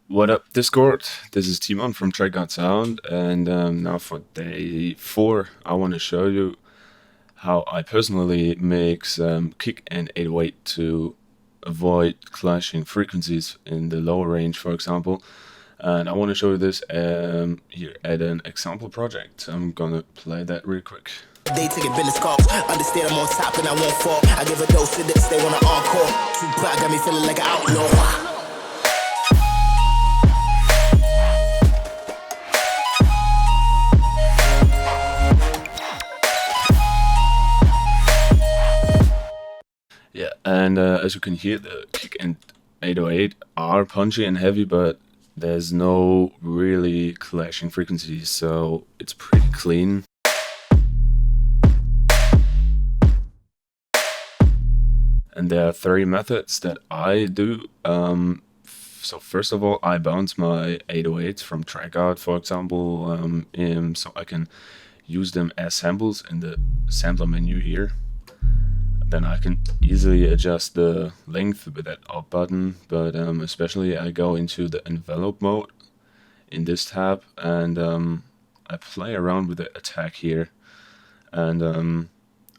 What up, Discord? This is Timon from Tricard Sound, and now for day 4, I want to show you how I personally mix kick and 808 to avoid clashing frequencies in the lower range, for example. And I want to show you this here at an example project. I'm gonna play that real quick. They taking business calls. Understand I'm on top and I won't fall. I give a dose to this, they wanna encore. Tupac got me feeling like an outlaw. Yeah, and as you can hear, the kick and 808 are punchy and heavy, but there's no really clashing frequencies, so it's pretty clean. And there are 3 methods that I do. So first of all, I bounce my 808s from Tricard, for example, so I can use them as samples in the sampler menu here. Then I can easily adjust the length with that up button, but especially I go into the envelope mode in this tab, and I play around with the attack here, and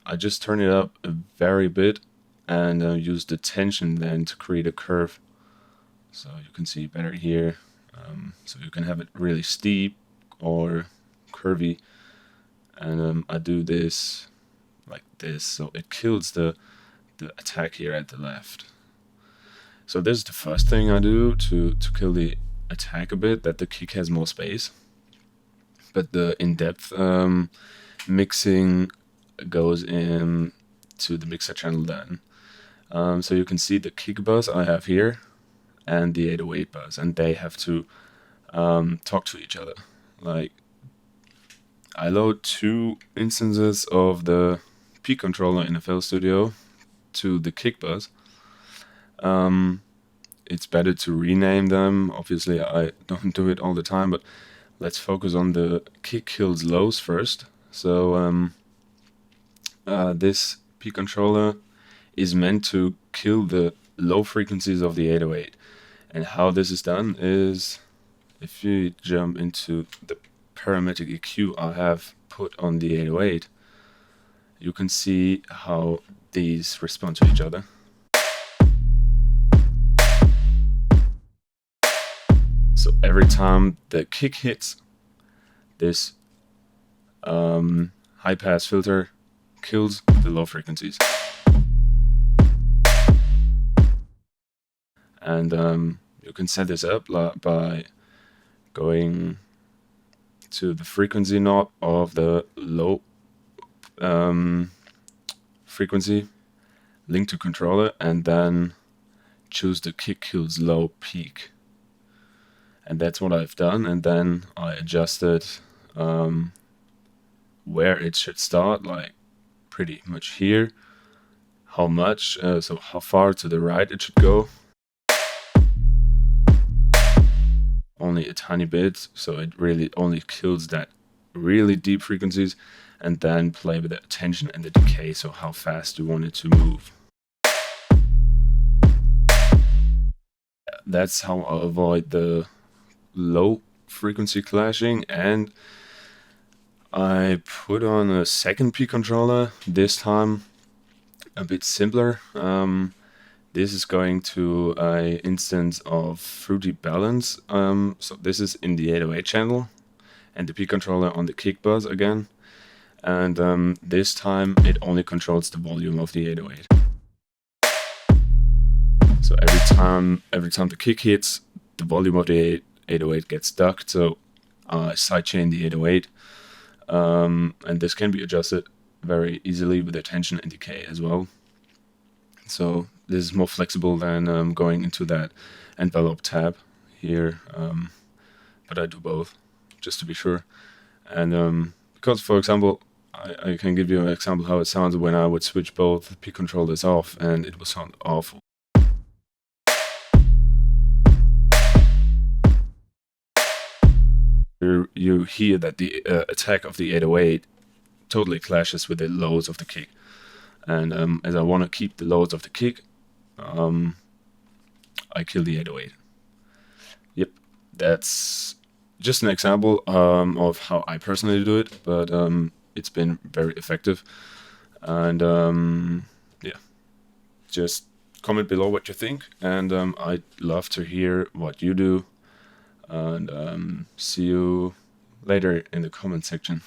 I just turn it up a very bit and use the tension then to create a curve, so you can see better here. So you can have it really steep or curvy, and I do this like this, so it kills the attack here at the left. So this is the first thing I do to kill the attack a bit, that the kick has more space. But the in-depth mixing goes in to the mixer channel then. So you can see the kick buzz I have here and the 808 buzz, and they have to talk to each other. Like, I load 2 instances of the Peak controller in FL Studio to the kick buzz. It's better to rename them. Obviously, I don't do it all the time, but let's focus on the kick kills lows first. So this Peak controller is meant to kill the low frequencies of the 808. And how this is done is, if you jump into the parametric EQ I have put on the 808, you can see how these respond to each other. So every time the kick hits, this high pass filter kills the low frequencies. And you can set this up by going to the frequency knob of the low frequency, link to controller, and then choose the kick kills low peak. And that's what I've done, and then I adjusted where it should start, like pretty much here, how much, so how far to the right it should go. Only a tiny bit, so it really only kills that really deep frequencies, and then play with the tension and the decay, so how fast you want it to move. That's how I avoid the low frequency clashing. And I put on a second P controller, this time a bit simpler. This is going to an instance of Fruity Balance. So this is in the 808 channel, and the P controller on the kick buzz again. And this time it only controls the volume of the 808. So every time the kick hits, the volume of the 808 gets ducked. So I sidechain the 808, and this can be adjusted very easily with the tension and decay as well. So this is more flexible than going into that envelope tab here, but I do both just to be sure. And because, for example, I can give you an example how it sounds when I would switch both P controllers off, and it would sound awful. You hear that the attack of the 808 totally clashes with the lows of the kick. And as I want to keep the lows of the kick, I kill the 808. Yep. that's just an example of how I personally do it, but it's been very effective. And yeah, just comment below what you think, and I'd love to hear what you do. And see you later in the comment section.